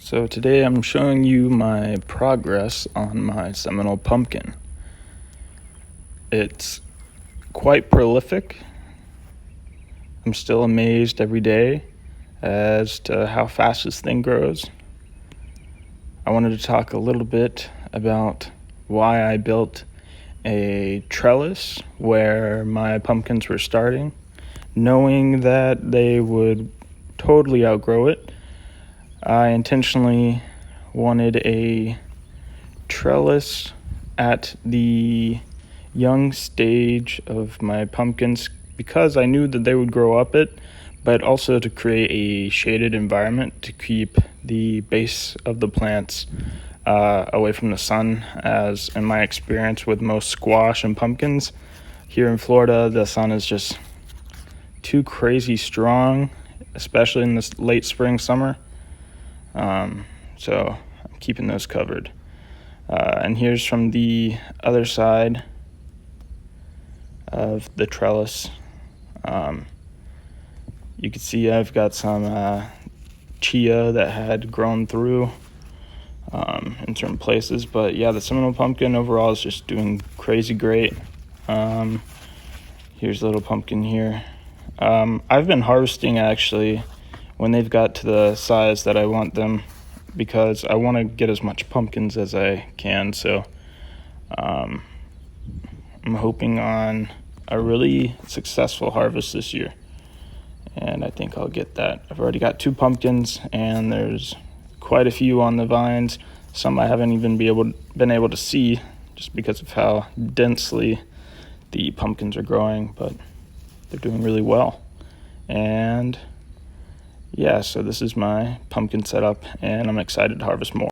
So today I'm showing you my progress on my Seminole pumpkin. It's quite prolific. I'm still amazed every day as to how fast this thing grows. I wanted to talk a little bit about why I built a trellis where my pumpkins were starting, knowing that they would totally outgrow it. I intentionally wanted a trellis at the young stage of my pumpkins because I knew that they would grow up it, but also to create a shaded environment to keep the base of the plants away from the sun, as in my experience with most squash and pumpkins here in Florida, the sun is just too crazy strong, especially in this late spring, summer. So I'm keeping those covered. And here's from the other side of the trellis. You can see I've got some chia that had grown through in certain places, but yeah, the Seminole pumpkin overall is just doing crazy great. Here's a little pumpkin here. I've been harvesting actually when they've got to the size that I want them, because I want to get as much pumpkins as I can. So I'm hoping on a really successful harvest this year, and I think I'll get that. I've already got 2 pumpkins, and there's quite a few on the vines. Some I haven't even been able to see just because of how densely the pumpkins are growing, but they're doing really well. And yeah, so this is my pumpkin setup, and I'm excited to harvest more.